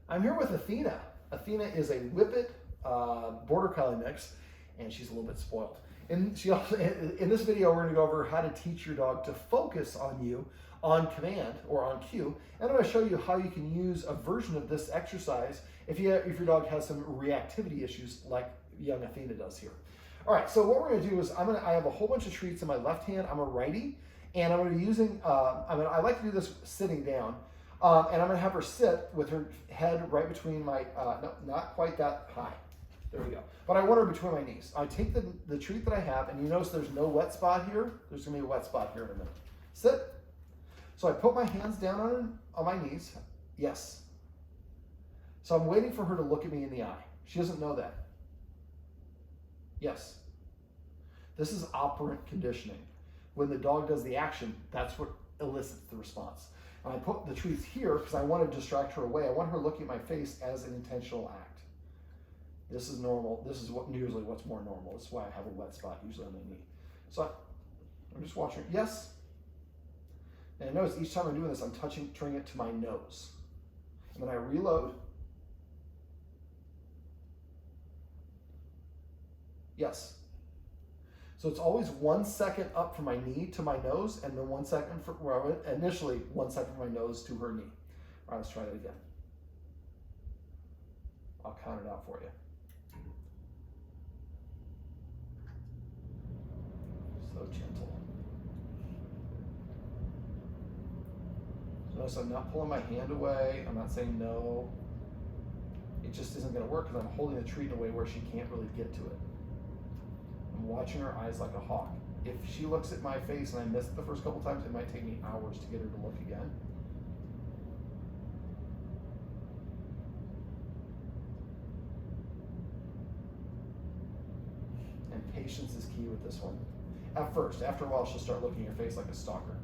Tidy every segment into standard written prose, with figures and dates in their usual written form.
I'm here with Athena. Athena is a Whippet Border Collie mix, and she's a little bit spoiled. And in this video, we're going to go over how to teach your dog to focus on you on command or on cue. And I'm going to show you how you can use a version of this exercise if your dog has some reactivity issues like young Athena does here. All right, so what we're going to do is I have a whole bunch of treats in my left hand. I'm a righty, and I'm going to be using, I like to do this sitting down. And I'm going to have her sit with her head right between my, no, not quite that high. There we go. But I want her between my knees. I take the treat that I have, and you notice there's no wet spot here. There's going to be a wet spot here in a minute. Sit. So I put my hands down on my knees. Yes. So I'm waiting for her to look at me in the eye. She doesn't know that. Yes. This is operant conditioning. When the dog does the action, that's what elicits the response. And I put the treats here because I want to distract her away. I want her looking at my face as an intentional act. This is normal. This is usually what's more normal. This is why I have a wet spot usually on my knee. So I'm just watching. Yes. And notice each time I'm doing this, I'm turning it to my nose. And then I reload. Yes. So it's always 1 second up from my knee to my nose, and then 1 second from where I went, initially 1 second from my nose to her knee. All right, let's try that again. I'll count it out for you. So gentle. So notice I'm not pulling my hand away. I'm not saying no. It just isn't going to work because I'm holding the treat in a way where she can't really get to it. I'm watching her eyes like a hawk. If she looks at my face and I miss it the first couple times, it might take me hours to get her to look again. And patience is key with this one. At first, after a while, she'll start looking at your face like a stalker.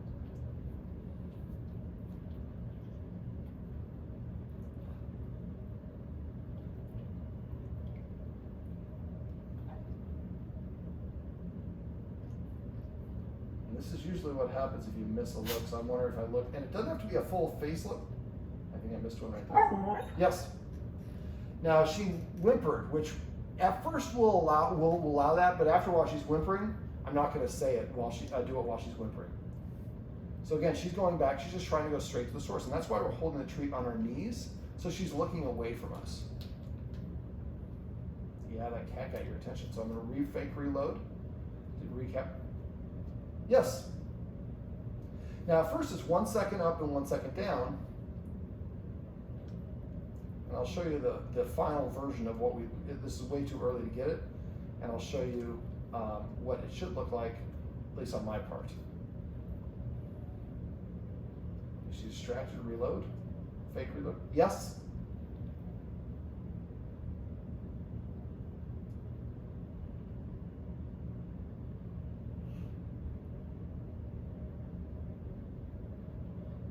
This is usually what happens if you miss a look. So I'm wondering if I look, and it doesn't have to be a full face look. I think I missed one right there. Yes. Now she whimpered, which at first we'll allow that, but after a while she's whimpering. I'm not going to say it while do it while she's whimpering. So again, she's going back. She's just trying to go straight to the source, and that's why we're holding the treat on our knees. So she's looking away from us. Yeah, that cat got your attention. So I'm going to fake reload. Recap. Yes. Now at first it's 1 second up and 1 second down. And I'll show you the final version of what this is way too early to get it. And I'll show you what it should look like, at least on my part. She's distracted, reload, fake reload. Yes.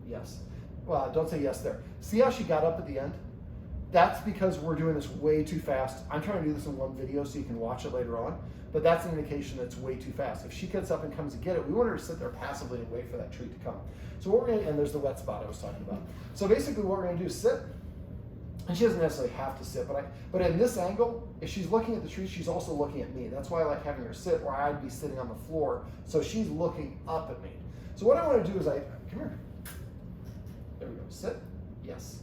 Yes. Well, don't say yes there. See how she got up at the end? That's because we're doing this way too fast. I'm trying to do this in one video so you can watch it later on, but that's an indication that it's way too fast. If she gets up and comes to get it, we want her to sit there passively and wait for that treat to come. So what we're going to, and there's the wet spot I was talking about. So basically what we're going to do is sit, and she doesn't necessarily have to sit, but in this angle, if she's looking at the treat, she's also looking at me. That's why I like having her sit, or I'd be sitting on the floor, so she's looking up at me. So what I want to do is come here. There we go, sit, yes.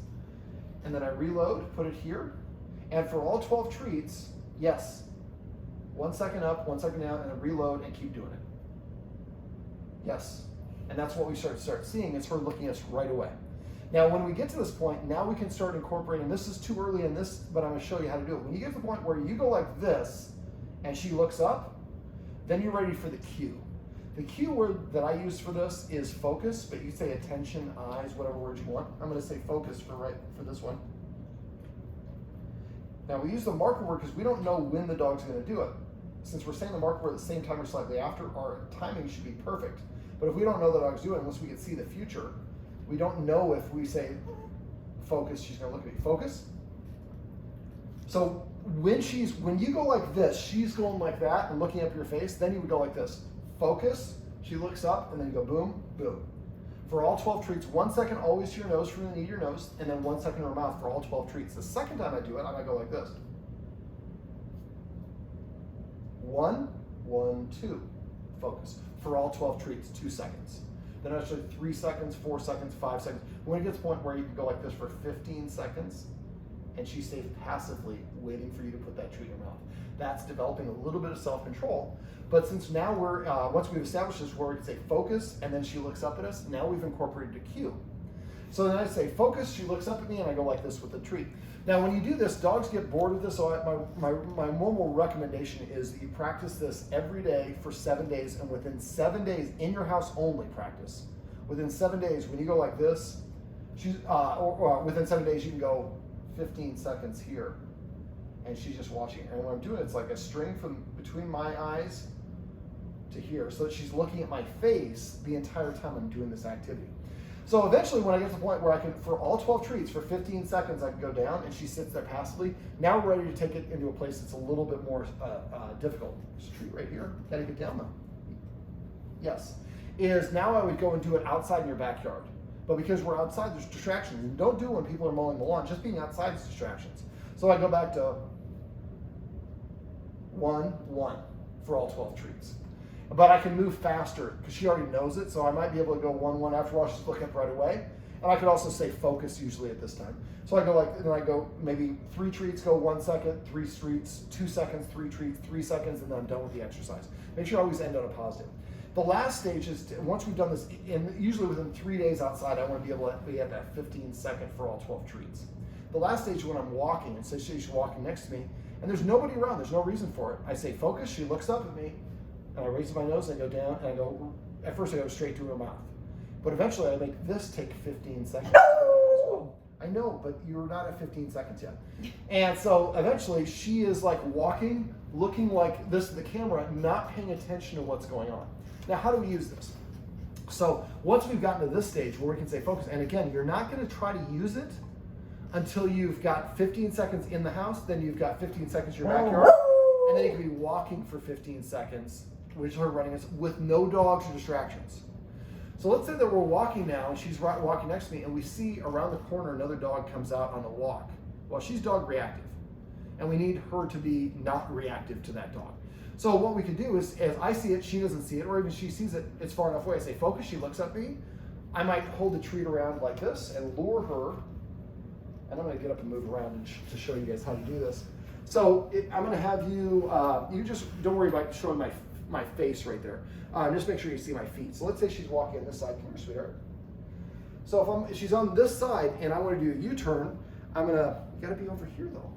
And then I reload, put it here. And for all 12 treats, yes. 1 second up, 1 second down, and then reload and keep doing it. Yes. And that's what we start seeing is her looking at us right away. Now, when we get to this point, now we can start incorporating, this is too early in this, but I'm gonna show you how to do it. When you get to the point where you go like this, and she looks up, then you're ready for the cue. The key word that I use for this is focus, but you say attention, eyes, whatever word you want. I'm going to say focus for this one. Now we use the marker word because we don't know when the dog's going to do it. Since we're saying the marker word at the same time or slightly after, our timing should be perfect. But if we don't know the dog's doing it, unless we can see the future, we don't know if we say focus, she's going to look at me. Focus. So when you go like this, she's going like that and looking up your face, then you would go like this. Focus, she looks up, and then you go boom, boom. For all 12 treats, 1 second always to your nose from the knee to your nose, and then 1 second to her mouth for all 12 treats. The second time I do it, I might go like this. 1, 1, 2. Focus. For all 12 treats, 2 seconds. Then actually 3 seconds, 4 seconds, 5 seconds. When it gets to the point where you can go like this for 15 seconds, and she stays passively waiting for you to put that treat in her mouth. That's developing a little bit of self-control. But since now we're, once we've established this where we can say focus, and then she looks up at us, now we've incorporated a cue. So then I say focus, she looks up at me, and I go like this with the treat. Now when you do this, dogs get bored with this, so my normal recommendation is that you practice this every day for 7 days, and within 7 days, in your house only practice. Within 7 days, when you go like this, or within 7 days you can go 15 seconds here, and she's just watching. And when I'm doing it, it's like a string from between my eyes to here, so that she's looking at my face the entire time I'm doing this activity. So eventually when I get to the point where I can, for all 12 treats, for 15 seconds, I can go down and she sits there passively. Now we're ready to take it into a place that's a little bit more difficult. This treat right here, gotta get down though. Yes, is now I would go and do it outside in your backyard. But because we're outside, there's distractions. And don't do it when people are mowing the lawn. Just being outside is distractions. So I go back to 1, 1 for all 12 treats. But I can move faster because she already knows it. So I might be able to go 1, 1 after a while. She's looking up right away. And I could also say focus usually at this time. So I go like, and then I go maybe 3 treats, go 1 second, 3 treats, 2 seconds, 3 treats, 3 seconds, and then I'm done with the exercise. Make sure you always end on a positive. The last stage is, once we've done this, and usually within 3 days outside, I want to be able to be at that 15 second for all 12 treats. The last stage is when I'm walking, and so she's walking next to me, and there's nobody around, there's no reason for it. I say focus, she looks up at me, and I raise my nose, and I go down, and I go, at first I go straight to her mouth. But eventually I make this take 15 seconds. I know, but you're not at 15 seconds yet. And so eventually she is like walking, looking like this at the camera, not paying attention to what's going on. Now, how do we use this? So once we've gotten to this stage where we can say focus, and again, you're not going to try to use it until you've got 15 seconds in the house, then you've got 15 seconds in your backyard, and then you can be walking for 15 seconds, which are running with no dogs or distractions. So let's say that we're walking now, and she's walking next to me, and we see around the corner another dog comes out on a walk. Well, she's dog reactive, and we need her to be not reactive to that dog. So what we can do is, as I see it, she doesn't see it, or even she sees it, it's far enough away. I say focus, she looks at me. I might hold the treat around like this and lure her, and I'm going to get up and move around to show you guys how to do this. So I'm going to have you, you just don't worry about showing my face right there. Just make sure you see my feet. So let's say she's walking on this side. Come here, sweetheart. So if she's on this side and I want to do a U-turn, you got to be over here though.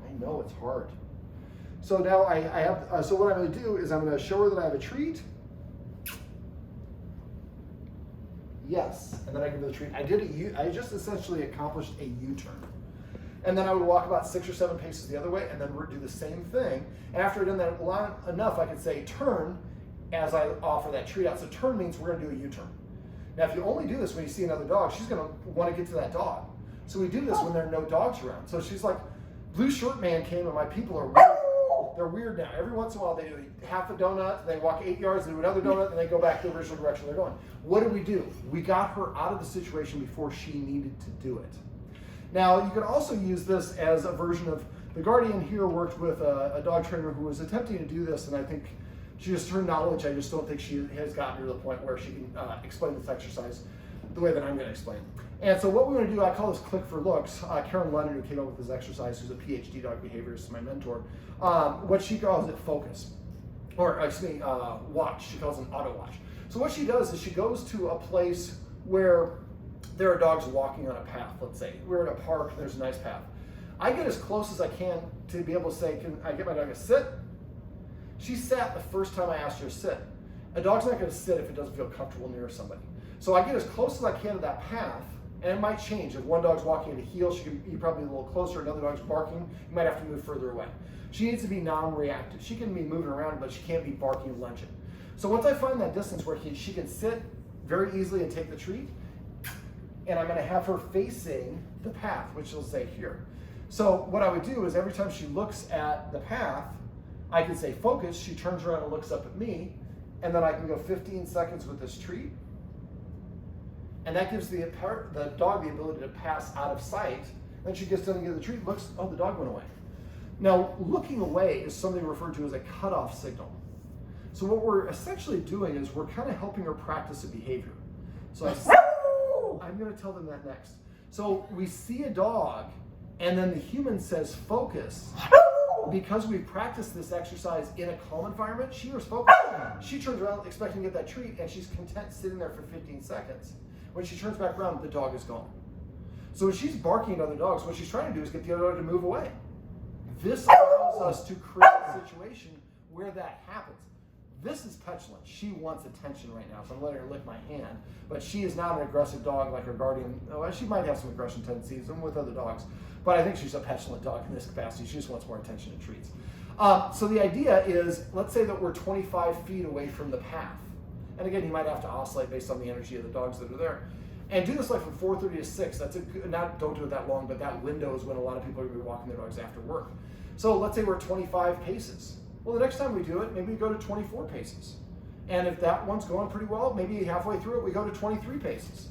I know it's hard. So now I have, so what I'm going to do is I'm going to show her that I have a treat. Yes, and then I can do the treat. I just essentially accomplished a U-turn. And then I would walk about 6 or 7 paces the other way, and then we'd do the same thing. And after I'd done that long enough, I could say turn as I offer that treat out. So turn means we're going to do a U-turn. Now, if you only do this when you see another dog, she's going to want to get to that dog. So we do this when there are no dogs around. So she's like, Blue Shirt Man came, and my people are weird. They're weird now. Every once in a while, they do half a donut, they walk 8 yards, they do another donut, and they go back to the original direction they're going. What did we do? We got her out of the situation before she needed to do it. Now, you can also use this as a version of, the Guardian here worked with a dog trainer who was attempting to do this, and I think she just, her knowledge, I just don't think she has gotten to the point where she can explain this exercise the way that I'm going to explain. And so what we're going to do, I call this click for looks. Karen Leonard, who came up with this exercise, who's a PhD dog behaviorist, my mentor, what she calls it focus, or excuse me, watch. She calls it auto watch. So what she does is she goes to a place where there are dogs walking on a path, let's say. We're at a park, and there's a nice path. I get as close as I can to be able to say, can I get my dog to sit? She sat the first time I asked her to sit. A dog's not going to sit if it doesn't feel comfortable near somebody. So I get as close as I can to that path, and it might change. If one dog's walking at a heel, you probably be a little closer. Another dog's barking, you might have to move further away. She needs to be non-reactive. She can be moving around, but she can't be barking and lunging. So once I find that distance where she can sit very easily and take the treat, and I'm going to have her facing the path, which will say here. So what I would do is every time she looks at the path, I can say focus, she turns around and looks up at me, and then I can go 15 seconds with this treat, And that gives the dog the ability to pass out of sight. Then she gets done and gets the treat, looks, oh, the dog went away. Now, looking away is something referred to as a cutoff signal. So what we're essentially doing is we're kind of helping her practice a behavior. So I'm going to tell them that next. So we see a dog, and then the human says focus. Because we practiced this exercise in a calm environment, she was focused. She turns around expecting to get that treat, and she's content sitting there for 15 seconds. When she turns back around, the dog is gone. So when she's barking at other dogs, what she's trying to do is get the other dog to move away. This allows us to create a situation where that happens. This is petulant. She wants attention right now, so I'm letting her lick my hand. But she is not an aggressive dog like her guardian. Well, she might have some aggression tendencies with other dogs, but I think she's a petulant dog in this capacity. She just wants more attention and treats. So the idea is, let's say that we're 25 feet away from the path. And again, you might have to oscillate based on the energy of the dogs that are there. And do this like from 4:30 to 6. That's don't do it that long, but that window is when a lot of people are going to be walking their dogs after work. So let's say we're 25 paces. Well, the next time we do it, maybe we go to 24 paces. And if that one's going pretty well, maybe halfway through it, we go to 23 paces.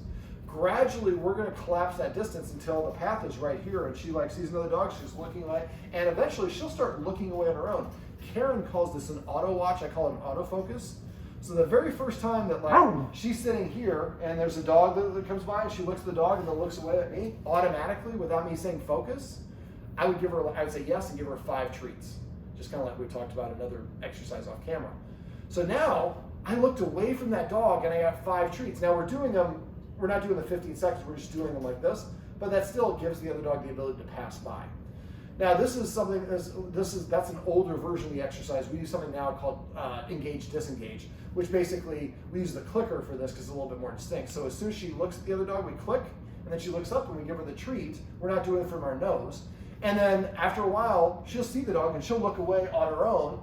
Gradually, we're going to collapse that distance until the path is right here, and she sees another dog, she's looking away, and eventually she'll start looking away on her own. Karen calls this an auto watch. I call it an autofocus. So the very first time that she's sitting here and there's a dog that comes by and she looks at the dog and then looks away at me, automatically, without me saying focus, I would say yes and give her 5 treats. Just kind of like we talked about another exercise off camera. So now I looked away from that dog and I got 5 treats. Now we're not doing the 15 seconds, we're just doing them like this, but that still gives the other dog the ability to pass by. Now this is something, that's an older version of the exercise. We use something now called engage, disengage, which basically we use the clicker for this because it's a little bit more distinct. So as soon as she looks at the other dog, we click, and then she looks up and we give her the treat. We're not doing it from our nose. And then after a while, she'll see the dog and she'll look away on her own.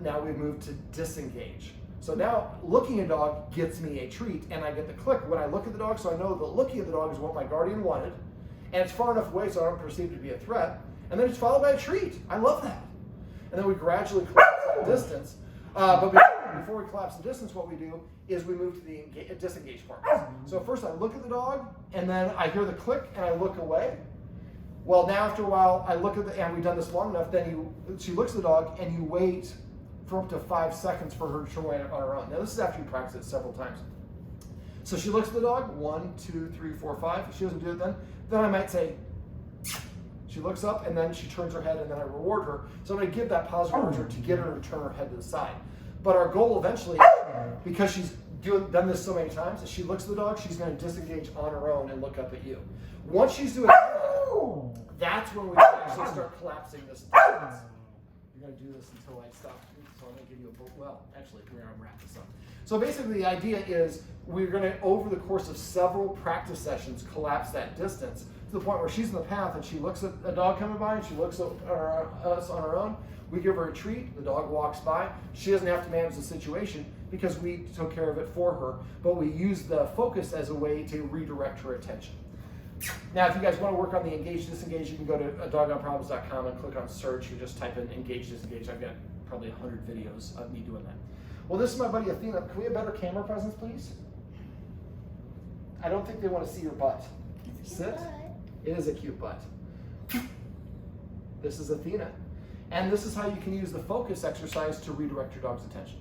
Now we've moved to disengage. So now looking at a dog gets me a treat and I get the click when I look at the dog, so I know that looking at the dog is what my guardian wanted, and it's far enough away so I don't perceive it to be a threat, and then it's followed by a treat. I love that. And then we gradually collapse that distance. But before we collapse the distance, what we do is we move to the disengage part. So first I look at the dog, and then I hear the click and I look away. Well, now after a while, I look at and we've done this long enough, then she looks at the dog and you wait for up to 5 seconds for her to turn away on her own. Now this is after you practice it several times. So she looks at the dog, 1, 2, 3, 4, 5. If she doesn't do it then I might say, she looks up and then she turns her head and then I reward her. So I'm going to give that positive reward to get her to turn her head to the side. But our goal eventually, because she's done this so many times, is she looks at the dog, she's going to disengage on her own and look up at you. Once she's doing that, that's when we actually start collapsing this distance. You're going to do this until I stop. So I'm going to give you actually, we're going to wrap this up. So basically the idea is we're going to, over the course of several practice sessions, collapse that distance to the point where she's in the path and she looks at a dog coming by and she looks at us on her own. We give her a treat, the dog walks by. She doesn't have to manage the situation because we took care of it for her, but we use the focus as a way to redirect her attention. Now, if you guys want to work on the engage, disengage, you can go to doggonproblems.com and click on search or just type in engage, disengage. I've got probably 100 videos of me doing that. Well, this is my buddy Athena. Can we have better camera presence, please? I don't think they want to see your butt. Sit. It is a cute butt. This is Athena. And this is how you can use the focus exercise to redirect your dog's attention.